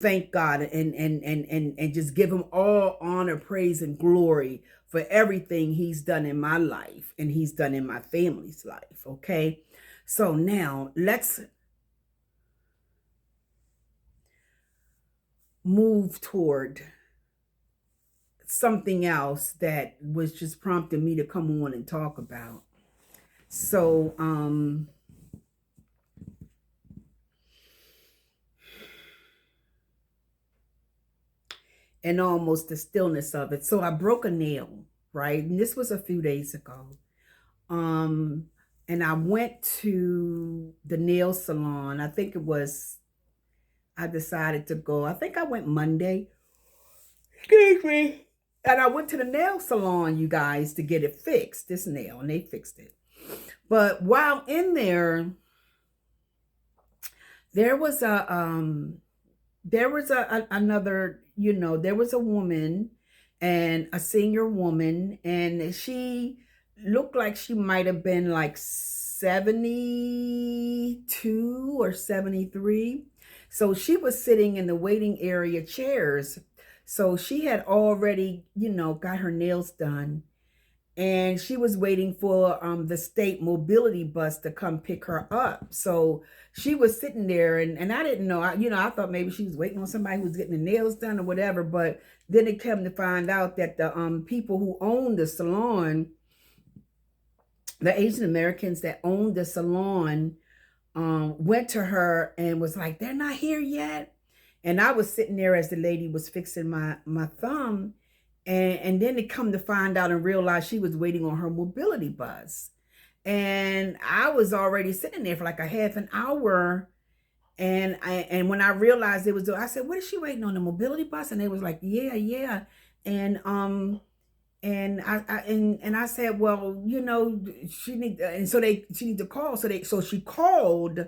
thank God and just give him all honor, praise, and glory for everything he's done in my life and he's done in my family's life. Okay. So now let's move toward something else that was just prompting me to come on and talk about. So, and almost the stillness of it. So I broke a nail, right? And this was a few days ago. Um, and I went to the nail salon. I think it was, I decided to go. I think I went Monday. Excuse me. And I went to the nail salon, you guys, to get it fixed, this nail, and they fixed it. But while in there, there was another, there was a woman and a senior woman, and she looked like she might have been like 72 or 73. So she was sitting in the waiting area chairs. So she had already, got her nails done, and she was waiting for the state mobility bus to come pick her up. So she was sitting there, and I didn't know. I thought maybe she was waiting on somebody who was getting the nails done or whatever. But then it came to find out that the people who owned the salon, the Asian Americans that owned the salon, went to her and was like, "They're not here yet." And I was sitting there as the lady was fixing my thumb, and then it come to find out and realize she was waiting on her mobility bus. And I was already sitting there for like a half an hour. And when I realized it was, I said, "What is she waiting on, the mobility bus?" And they was like, "Yeah, yeah." And and I said, "Well, she need," and so she need to call. So she called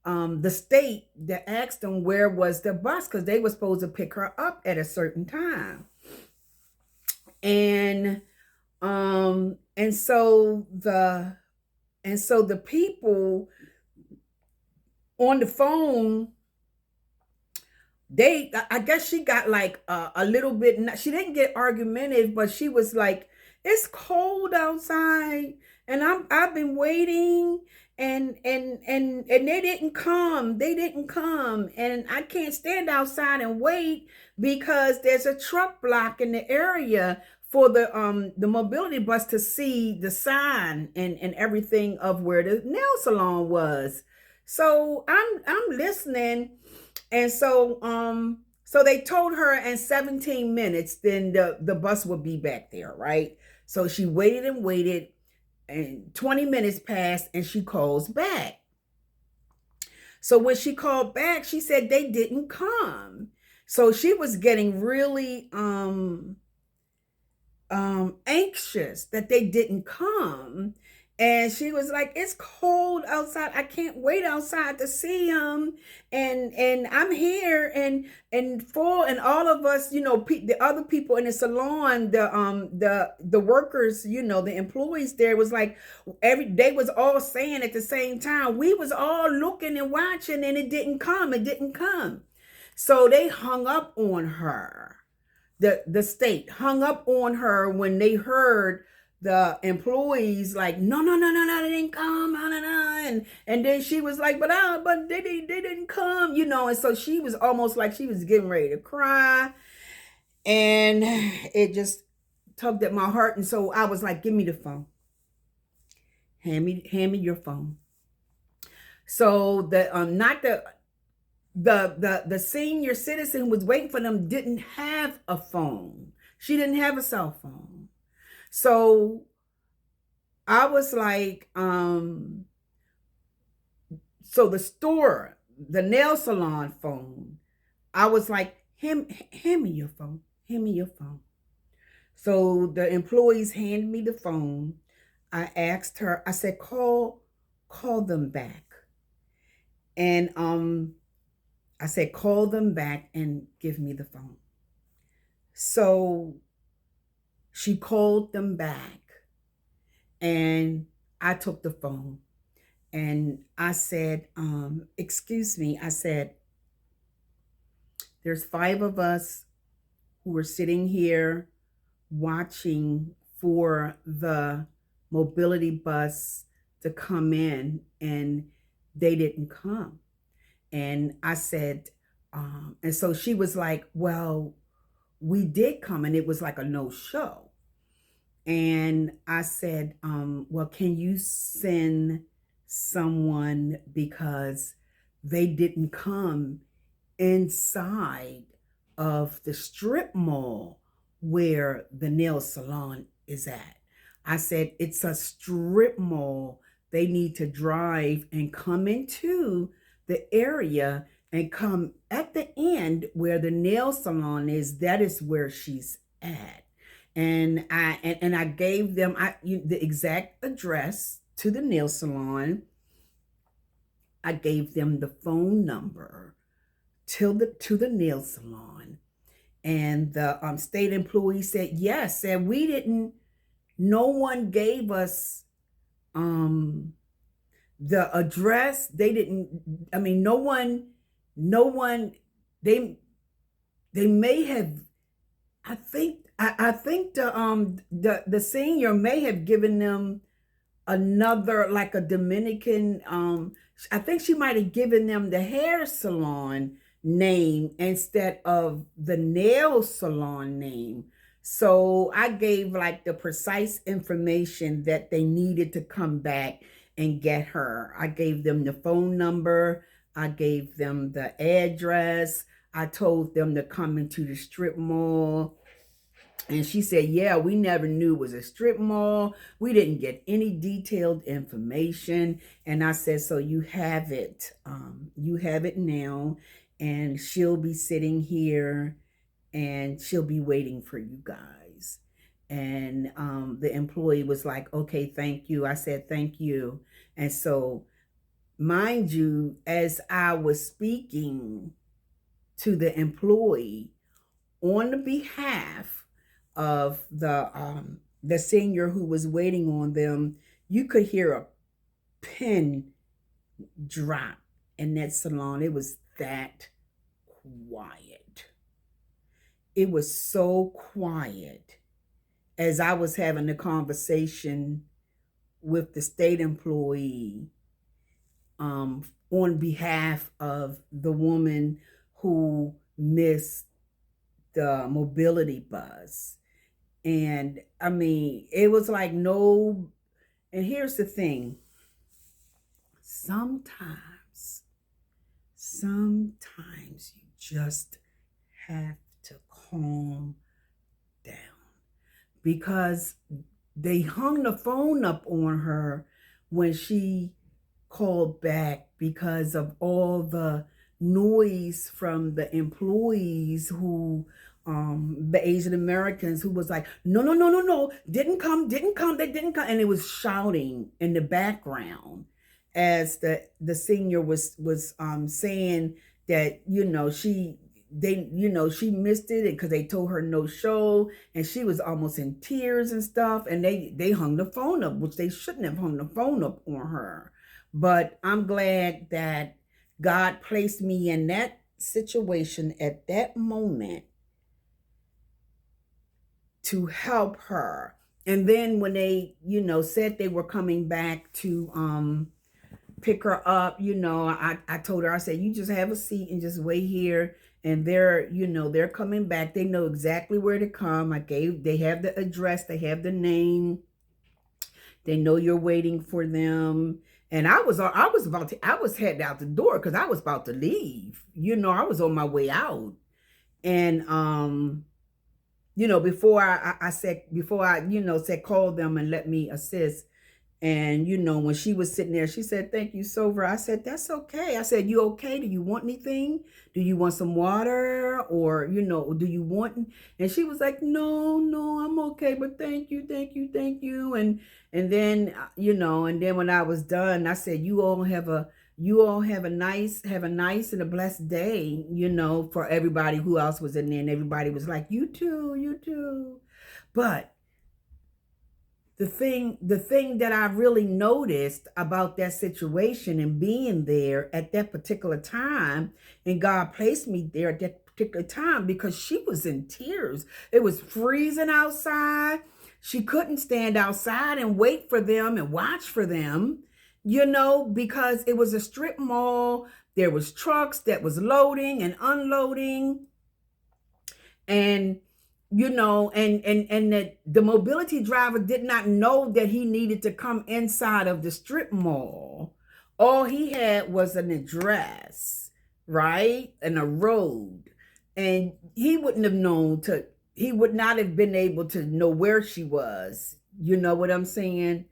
the state that asked them where was the bus, because they were supposed to pick her up at a certain time. And and so the people on the phone, I guess she got like a little bit, she didn't get argumentative, but she was like, "It's cold outside and I've been waiting, and they didn't come, and I can't stand outside and wait because there's a truck block in the area for the mobility bus to see the sign and everything of where the nail salon was." So I'm listening. And so they told her in 17 minutes, then the bus would be back there, right? So she waited and waited, and 20 minutes passed, and she calls back. So when she called back, she said they didn't come. So she was getting really anxious that they didn't come. And she was like, "It's cold outside. I can't wait outside to see him. And I'm here, and all of us, the other people in the salon, the workers, the employees there was like, they was all saying at the same time, we was all looking and watching, and it didn't come. It didn't come." So they hung up on her. The state hung up on her when they heard the employees like, "No, no, no, no, no, they didn't come, no, no, no." And then she was like, but they didn't come, and so she was almost like she was getting ready to cry. And it just tugged at my heart. And so I was like, "Give me the phone. Hand me your phone." So not the senior citizen who was waiting for them didn't have a phone. She didn't have a cell phone. So I was like, so the nail salon phone, I was like, hand me your phone. Hand me your phone. So the employees handed me the phone. I asked her, I said, call them back. And I said, "Call them back and give me the phone." So she called them back, and I took the phone, and I said, "Excuse me." I said, There's 5 of us who were sitting here watching for the mobility bus to come in, and they didn't come. And I said, and so she was like, well, we did come, and it was like a no-show. And I said, well, can you send someone, because they didn't come inside of the strip mall where the nail salon is at. I said, it's a strip mall. They need to drive and come into the area and come at the end where the nail salon is. That is where she's at. And I gave them the exact address to the nail salon. I gave them the phone number to the nail salon, and the state employee said yes. And we didn't. No one gave us the address. They didn't. I mean, no one. No one. They may have. I think the senior may have given them another, like a Dominican. I think she might have given them the hair salon name instead of the nail salon name. So I gave like the precise information that they needed to come back and get her. I gave them the phone number. I gave them the address. I told them to come into the strip mall. And she said, yeah, we never knew it was a strip mall. We didn't get any detailed information. And I said, so you have it. You have it now. And she'll be sitting here and she'll be waiting for you guys. And the employee was like, okay, thank you. I said, thank you. And so, mind you, as I was speaking to the employee on the behalf of the senior who was waiting on them, you could hear a pin drop in that salon. It was that quiet. It was so quiet as I was having a conversation with the state employee on behalf of the woman who missed the mobility bus. And I mean, it was like no, and here's the thing. Sometimes you just have to calm down, because they hung the phone up on her when she called back because of all the noise from the employees who the Asian Americans, who was like, no, didn't come, they didn't come. And it was shouting in the background as the senior was saying that, she missed it because they told her no show, and she was almost in tears and stuff. And they hung the phone up, which they shouldn't have hung the phone up on her. But I'm glad that God placed me in that situation at that moment to help her. And then when they, said they were coming back to pick her up, I told her, I said, you just have a seat and just wait here. And they're coming back. They know exactly where to come. They have the address, they have the name. They know you're waiting for them. And I was heading out the door because I was about to leave. I was on my way out. And before I said, call them and let me assist. And, when she was sitting there, she said, thank you, Sover. I said, that's okay. I said, you okay? Do you want anything? Do you want some water? Or, do you want? And she was like, no, I'm okay. But thank you. And then, and then when I was done, I said, you all have a nice and a blessed day, for everybody who else was in there. And everybody was like, you too. But the thing that I really noticed about that situation and being there at that particular time, and God placed me there at that particular time because she was in tears. It was freezing outside. She couldn't stand outside and wait for them and watch for them, because it was a strip mall. There was trucks that was loading and unloading. And the mobility driver did not know that he needed to come inside of the strip mall. All he had was an address, right? And a road. And he would not have been able to know where she was. You know what I'm saying?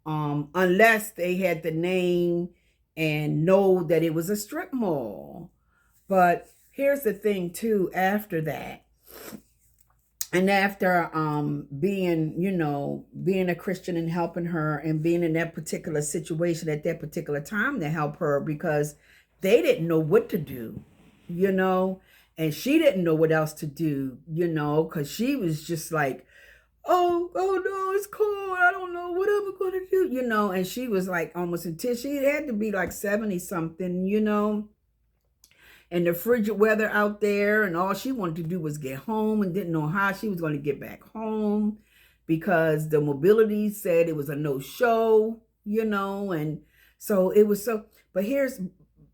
Unless they had the name and know that it was a strip mall. But here's the thing too, after that, and after being a Christian and helping her and being in that particular situation at that particular time to help her, because they didn't know what to do, and she didn't know what else to do, because she was just like, oh no, it's cold. I don't know what I'm going to do, and she was like almost in tears. She had to be like 70 something, and the frigid weather out there, and all she wanted to do was get home and didn't know how she was going to get back home because the mobility said it was a no-show, and so it was so. But here's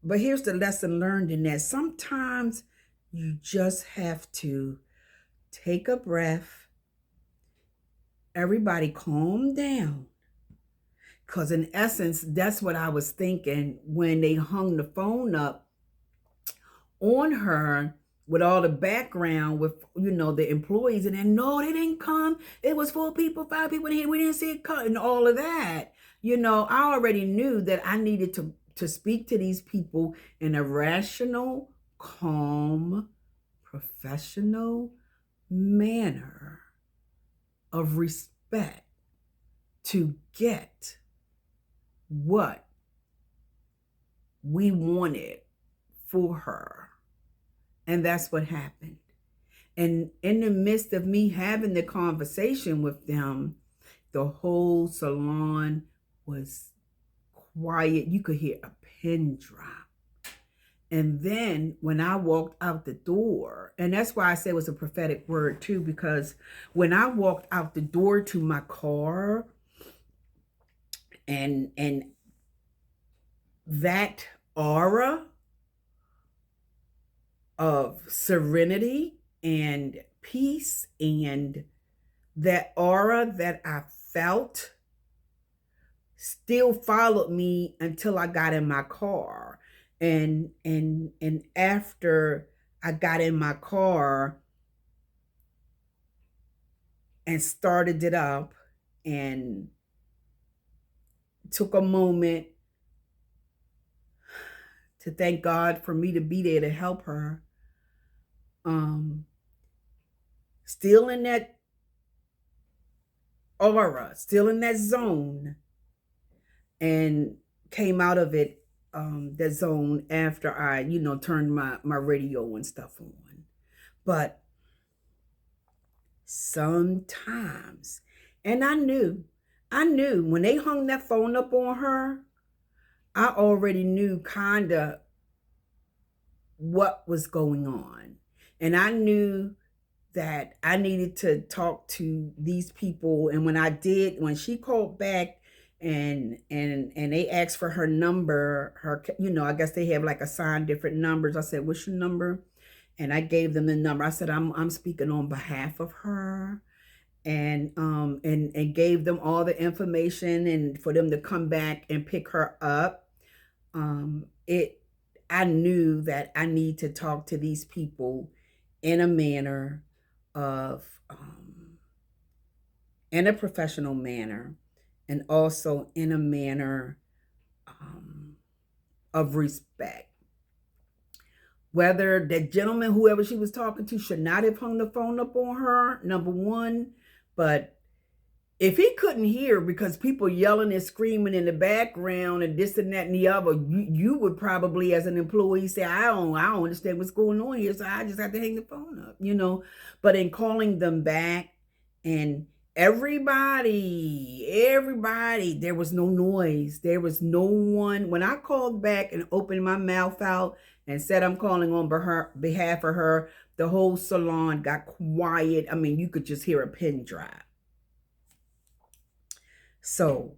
the lesson learned in that. Sometimes you just have to take a breath. Everybody calm down. Because in essence, that's what I was thinking when they hung the phone up on her with all the background with, the employees. And then, no, they didn't come. It was 4 people, 5 people in here. We didn't see it come and all of that. I already knew that I needed to speak to these people in a rational, calm, professional manner of respect to get what we wanted for her. And that's what happened. And in the midst of me having the conversation with them, the whole salon was quiet. You could hear a pin drop. And then when I walked out the door, and that's why I said it was a prophetic word too, because when I walked out the door to my car, and that aura of serenity and peace, and that aura that I felt still followed me until I got in my car. And after I got in my car and started it up and took a moment to thank God for me to be there to help her, still in that aura, still in that zone, and came out of it, that zone after I, turned my radio and stuff on. But sometimes, and I knew when they hung that phone up on her, I already knew kind of what was going on. And I knew that I needed to talk to these people. And when she called back and they asked for her number, I guess they have like assigned different numbers. I said, what's your number? And I gave them the number. I said, I'm speaking on behalf of her, and gave them all the information and for them to come back and pick her up. I knew that I need to talk to these people in a manner of, in a professional manner, and also in a manner of respect. Whether that gentleman, whoever she was talking to, should not have hung the phone up on her, number one. But if he couldn't hear because people yelling and screaming in the background and this and that and the other, you would probably, as an employee, say, I don't understand what's going on here, so I just have to hang the phone up, But in calling them back, and everybody, there was no noise. There was no one. When I called back and opened my mouth out and said I'm calling on behalf of her, the whole salon got quiet. I mean, you could just hear a pin drop. So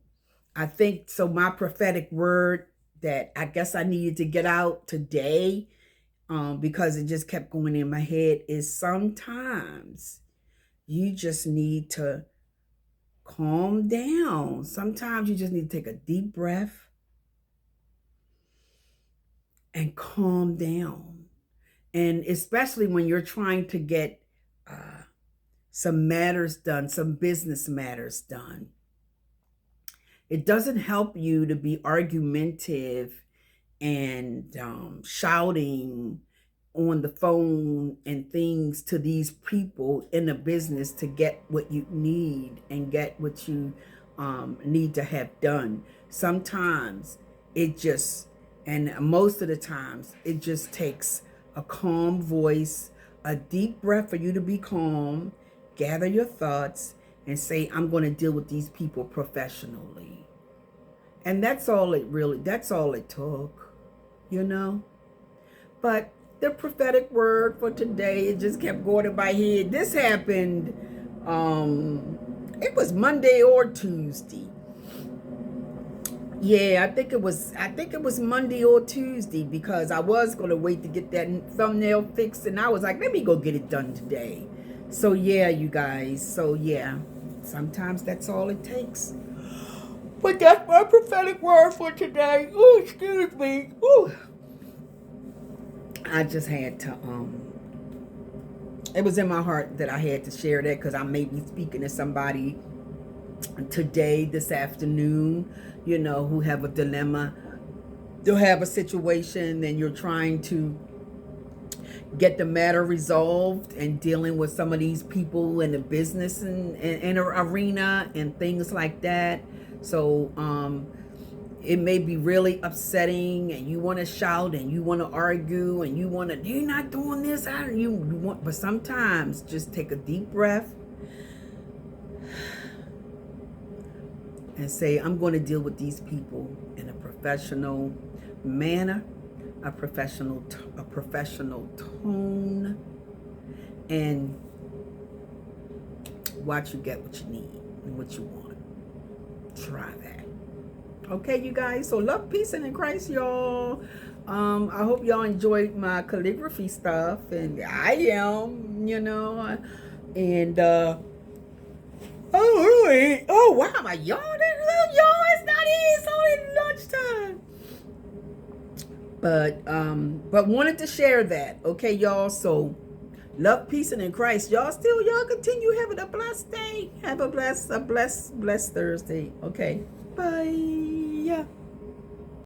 I think, so my prophetic word that I guess I needed to get out today, because it just kept going in my head, is sometimes you just need to calm down. Sometimes you just need to take a deep breath and calm down. And especially when you're trying to get some matters done, some business matters done. It doesn't help you to be argumentative and shouting on the phone and things to these people in the business to get what you need and get what you need to have done. Sometimes it just, and most of the times, it just takes a calm voice, a deep breath for you to be calm, gather your thoughts, and say, I'm going to deal with these people professionally. And that's all it took, you know? But the prophetic word for today, it just kept going in my head. This happened, it was Monday or Tuesday. Yeah, I think it was Monday or Tuesday, because I was going to wait to get that thumbnail fixed, and I was like, let me go get it done today. So yeah, you guys. So yeah, sometimes that's all it takes. But that's my prophetic word for today. Oh, excuse me. Ooh. I just had to, it was in my heart that I had to share that, because I may be speaking to somebody today, this afternoon, you know, who have a dilemma. They'll have a situation and you're trying to get the matter resolved and dealing with some of these people in the business and arena and things like that. So it may be really upsetting, and you want to shout and you want to argue and you want to, you're not doing this, you want, but sometimes just take a deep breath and say, I'm going to deal with these people in a professional manner, a professional tone, and watch you get what you need and what you want. Try that. Okay, you guys. So love, peace, and in Christ, y'all. I hope y'all enjoyed my calligraphy stuff, and I am, you know, and oh really? Oh wow, am I yawning? Y'all, it's not easy. It's only lunchtime. But wanted to share that. Okay, y'all. So love, peace, and in Christ, y'all. Y'all continue having a blessed day. Have a blessed Thursday. Okay. Bye.